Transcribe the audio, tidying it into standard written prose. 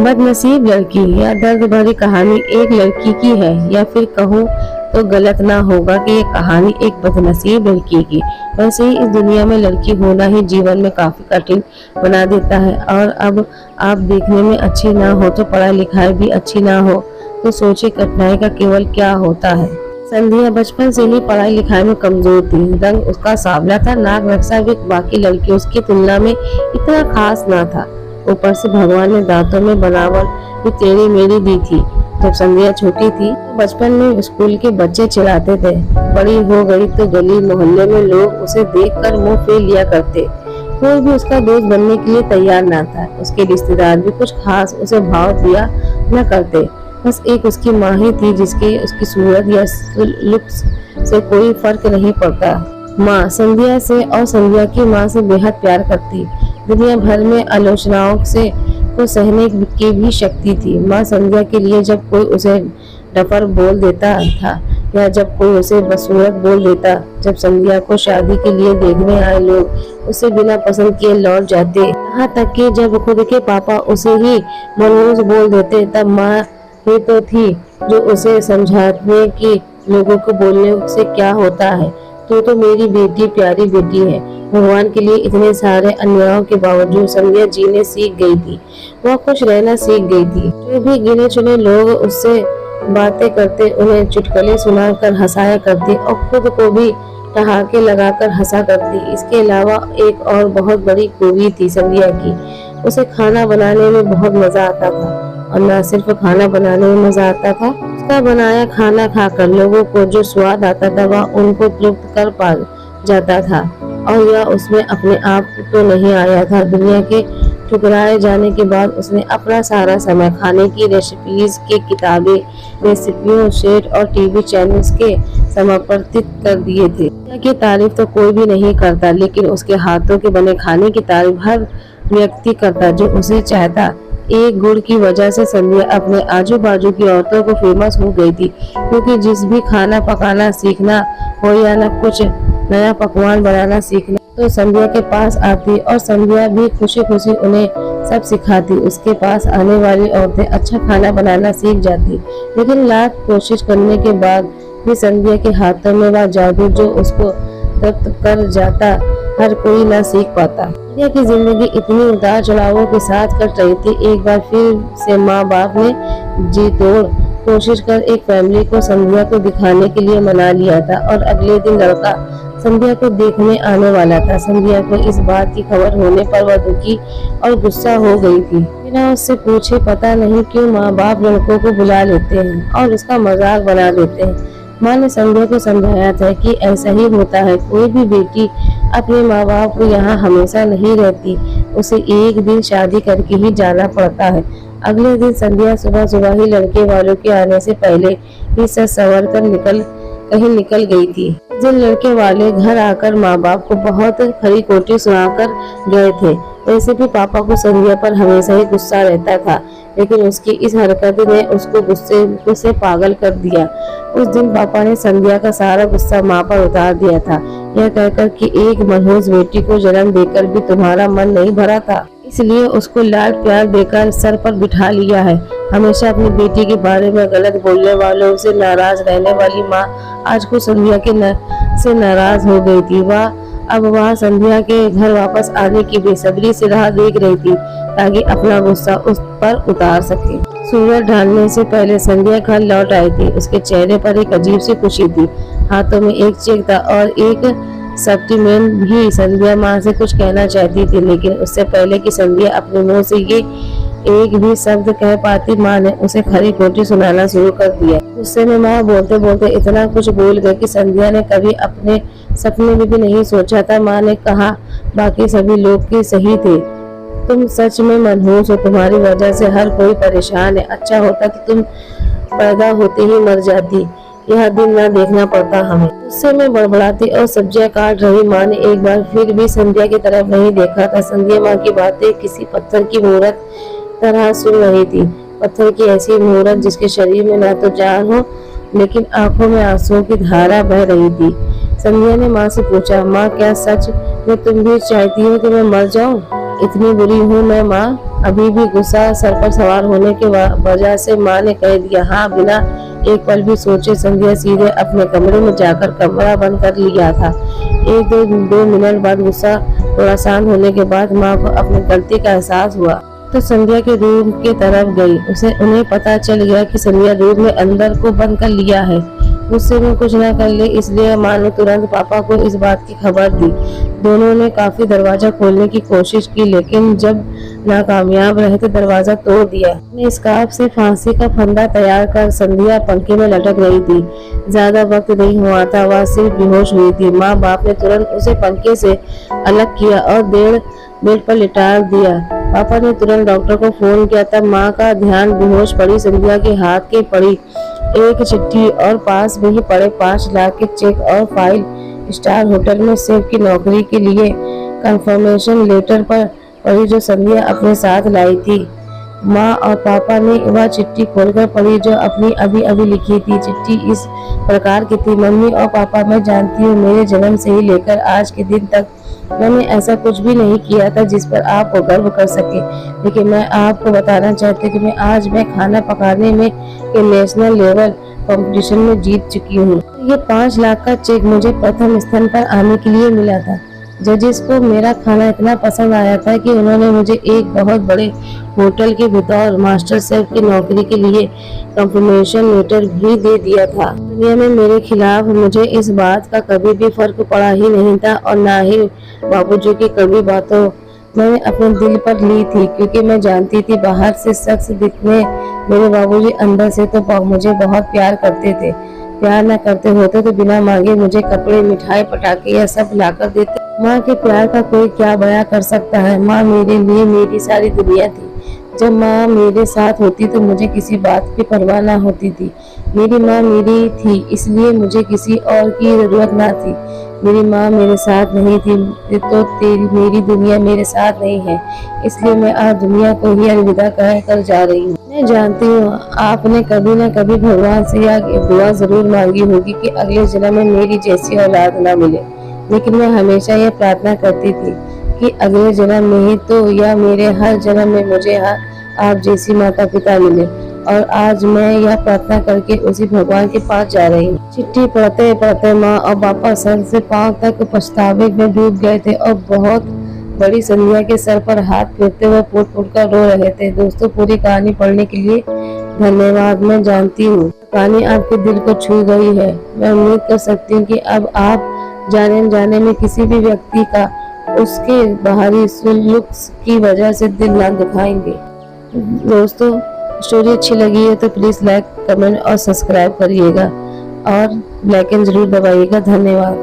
बदनसीब लड़की या दर्द भरी कहानी एक लड़की की है, या फिर कहूँ तो गलत ना होगा कि ये कहानी एक बदनसीब लड़की की। वैसे ही इस दुनिया में लड़की होना ही जीवन में काफी कठिन बना देता है। और अब आप देखने में अच्छी ना हो तो पढ़ाई लिखाई भी अच्छी ना हो तो सोचे कठिनाई का केवल क्या होता है। संध्या बचपन से ही पढ़ाई लिखाई में कमजोर थी। रंग उसका सांवला था, नाक नक्शा भी बाकी लड़कियों की तुलना में इतना खास ना था। ऊपर से भगवान ने दांतों में बनावट भी तेरी मेरी दी थी। जब संध्या छोटी थी तो बचपन में स्कूल के बच्चे चिढ़ाते थे। बड़ी हो गई तो गली मोहल्ले में लोग उसे देखकर मुंह फेर लिया करते। कोई भी उसका दोस्त बनने के लिए तैयार ना था। उसके रिश्तेदार भी कुछ खास उसे भाव दिया न करते। बस एक उसकी माँ ही थी जिसके उसकी सूरत या लुक्स से कोई फर्क नहीं पड़ता। माँ संध्या से और संध्या की माँ से बेहद प्यार करती। दुनिया भर में आलोचनाओं से को सहने की भी शक्ति थी। माँ संध्या के लिए जब कोई उसे डफर बोल देता था या जब कोई उसे बदसूरत बोल देता, जब संध्या को शादी के लिए देखने आए लोग उसे बिना पसंद किए लौट जाते, यहाँ तक कि जब खुद के पापा उसे ही मनहूस बोल देते, तब माँ ही तो थी जो उसे समझाने की लोगों को बोलने से क्या होता है, तो मेरी बेटी प्यारी बेटी है। भगवान के लिए इतने सारे अन्यायों के बावजूद संध्या जीने सीख गई थी। वह खुश रहना सीख गई थी। जो भी गिने चुने लोग उससे बातें करते उन्हें चुटकुले सुनाकर हंसाया करती और खुद को भी ठहाके लगाकर हंसा करती। इसके अलावा एक और बहुत बड़ी खूबी थी संध्या की, उसे खाना बनाने में बहुत मजा आता था। और न सिर्फ खाना बनाने में मजा आता था, उसका बनाया खाना खाकर लोगों को जो स्वाद आता था वह उनको तृप्त कर पा जाता था। और यह उसमें अपने आप तो नहीं आया था। दुनिया के ठुकराए जाने के बाद उसने अपना सारा समय खाने की रेसिपीज के किताबें, रेसिपियों सेट और टीवी चैनल्स के समर्पित कर दिए थे। की तारीफ तो कोई भी नहीं करता, लेकिन उसके हाथों के बने खाने की तारीफ हर व्यक्ति करता जो उसे चाहता। एक गुड़ की वजह से संध्या अपने आजू बाजू की औरतों को फेमस हो गई थी, क्योंकि जिस भी खाना पकाना सीखना हो या न कुछ नया पकवान बनाना सीखना तो संध्या के पास आती और संध्या भी खुशी खुशी उन्हें सब सिखाती। उसके पास आने वाली औरतें अच्छा खाना बनाना सीख जाती, लेकिन लाख कोशिश करने के बाद भी संध्या के हाथों में वह जादू जो उसको तृप्त कर जाता हर कोई ना सीख पाता। संध्या की जिंदगी इतनी उतार चढ़ावों के साथ कट रही थी। एक बार फिर से माँ बाप ने जी तोड़ कोशिश कर एक फैमिली को संध्या को दिखाने के लिए मना लिया था और अगले दिन लड़का संध्या को देखने आने वाला था। संध्या को इस बात की खबर होने पर वह दुखी और गुस्सा हो गई थी। बिना उससे पूछे पता नहीं क्यों माँ बाप लड़कों को बुला लेते हैं और उसका मजाक बना देते हैं। माँ ने संध्या को समझाया था कि ऐसा ही होता है, कोई भी बेटी अपने माँ बाप को यहाँ हमेशा नहीं रहती, उसे एक दिन शादी करके ही जाना पड़ता है। अगले दिन संध्या सुबह सुबह ही लड़के वालों के आने से पहले ही सज संवर कर कहीं निकल गई थी। जिन लड़के वाले घर आकर माँ बाप को बहुत खरी खोटी सुनाकर गए थे, वैसे भी पापा को संध्या पर हमेशा ही गुस्सा रहता था, लेकिन उसकी इस हरकत ने उसको गुस्से से पागल कर दिया। उस दिन पापा ने संध्या का सारा गुस्सा माँ पर उतार दिया था, यह कहकर कि एक मनहूस बेटी को जन्म देकर भी तुम्हारा मन नहीं भरा था, इसलिए उसको लाड प्यार देकर सर पर बिठा लिया है। हमेशा अपनी बेटी के बारे में गलत बोलने वालों से नाराज रहने वाली माँ आज को संध्या से नाराज हो गई थी। वह संध्या के घर वापस आने की बेसब्री से राह देख रही थी ताकि अपना गुस्सा उस पर उतार सके। सूरज ढलने से पहले संध्या घर लौट आई थी। उसके चेहरे पर एक अजीब सी खुशी थी। हाथों में एक चेक था और एक सप्लीमेंट भी। संध्या माँ से कुछ कहना चाहती थी, लेकिन उससे पहले कि संध्या अपने मुंह से ये एक भी शब्द कह पाती, माँ ने उसे खरी खोटी सुनाना शुरू कर दिया। गुस्से में माँ बोलते बोलते इतना कुछ बोल गई कि संध्या ने कभी अपने सपने में भी नहीं सोचा था। माँ ने कहा, बाकी सभी लोग की सही थे, तुम सच में मनहूस हो, तुम्हारी वजह से हर कोई परेशान है। अच्छा होता कि तुम पैदा होते ही मर जाती, यह दिन ना देखना पड़ता हमें। गुस्से में बड़बड़ाती और सब्जियां काट रही माँ ने एक बार फिर भी संध्या की तरफ नहीं देखा था। संध्या माँ की बातें किसी पत्थर की मूरत तरह सुन रही थी। पत्थर की ऐसी मूरत जिसके शरीर में ना तो जान हो, लेकिन आंखों में आंसुओं की धारा बह रही थी। संध्या ने माँ से पूछा, माँ क्या सच में तुम भी चाहती हो कि मैं मर जाऊं? इतनी बुरी हूँ मैं माँ? अभी भी गुस्सा सर पर सवार होने के वजह से माँ ने कह दिया। हाँ, बिना एक पल भी सोचे संध्या सीधे अपने कमरे में जाकर कमरा बंद कर लिया था। एक दो मिनट बाद गुस्सा थोड़ा शांत होने के बाद माँ को अपनी गलती का एहसास हुआ तो संध्या के रूम के तरफ गई। उन्हें पता चल गया कि संध्या रूम में अंदर को बंद कर लिया है। गुस्से में कुछ न कर ले इसलिए माँ ने तुरंत पापा को इस बात की खबर दी। दोनों ने काफी दरवाजा खोलने की कोशिश की, लेकिन जब नाकामयाब रहे तो दरवाजा तोड़ दिया। स्कार्फ से फांसी का फंदा तैयार कर संध्या पंखे में लटक रही थी। ज्यादा वक्त नहीं हुआ था, वह सिर्फ बेहोश हुई थी। माँ बाप ने तुरंत उसे पंखे से अलग किया और बेड पर लिटा दिया। पापा ने तुरंत डॉक्टर को फोन किया। तब माँ का ध्यान बेहोश पड़ी संध्या के हाथ के पड़ी एक चिट्ठी और पास में ही पड़े 5 लाख के चेक और फाइल। स्टार होटल में शेफ की नौकरी के लिए कंफर्मेशन लेटर पर पढ़ी जो संध्या अपने साथ लाई थी। माँ और पापा ने वह चिट्ठी खोलकर पढ़ी जो अपनी अभी अभी लिखी थी। चिट्ठी इस प्रकार की थी। मम्मी और पापा, मैं जानती हूँ मेरे जन्म से ही लेकर आज के दिन तक मैंने ऐसा कुछ भी नहीं किया था जिस पर आप गर्व कर सके, लेकिन मैं आपको बताना चाहती हूँ कि आज मैं खाना पकाने में के नेशनल लेवल कंपटीशन में जीत चुकी हूँ। ये 5 लाख का चेक मुझे प्रथम स्थान पर आने के लिए मिला था। जजेस को मेरा खाना इतना पसंद आया था कि उन्होंने मुझे एक बहुत बड़े होटल के बतौर मास्टर शेफ की नौकरी के लिए कंफर्मेशन लेटर भी दे दिया था। दुनिया में मेरे खिलाफ मुझे इस बात का कभी भी फर्क पड़ा ही नहीं था और ना ही बाबूजी की कड़वी बातों मैंने अपने दिल पर ली थी, क्योंकि मैं जानती थी बाहर से शख्स दिखने मेरे बाबूजी अंदर से तो मुझे बहुत प्यार करते थे। प्यार न करते होते तो बिना मांगे मुझे कपड़े, मिठाई, पटाखे या सब लाकर देते। माँ के प्यार का कोई क्या बयां कर सकता है। माँ मेरे लिए मेरी सारी दुनिया थी। जब माँ मेरे साथ होती तो मुझे किसी बात की परवाह न होती थी। मेरी माँ मेरी थी, इसलिए मुझे किसी और की जरूरत न थी। मेरी माँ मेरे साथ नहीं थी तो मेरी दुनिया मेरे साथ नहीं है, इसलिए मैं आज दुनिया को ही अलविदा कर जा रही हूँ। मैं जानती हूँ आपने कभी न कभी भगवान से यह दुआ जरूर मांगी होगी कि अगले जन्म में मेरी जैसी औलाद न मिले, लेकिन मैं हमेशा यह प्रार्थना करती थी कि अगले जन्म में ही तो या मेरे हर जन्म में मुझे आप जैसी माता पिता मिले। और आज मैं यह प्रार्थना करके उसी भगवान के पास जा रही हूँ। चिट्ठी पढ़ते पढ़ते माँ और पापा सर से पांव तक पछतावे में डूब गए थे और बहुत बड़ी संध्या के सर पर हाथ फेरते हुए फूट फूट कर रो रहे थे। दोस्तों, पूरी कहानी पढ़ने के लिए धन्यवाद। मैं जानती हूँ कहानी आपके दिल को छू गई है। मैं उम्मीद कर सकती हूँ कि अब आप जाने में किसी भी व्यक्ति का उसके बाहरी लुक्स की वजह से दिल ना दुखाएंगे। दोस्तों, स्टोरी अच्छी लगी है तो प्लीज लाइक, कमेंट और सब्सक्राइब करिएगा और बेल आइकन जरूर दबाइएगा। धन्यवाद।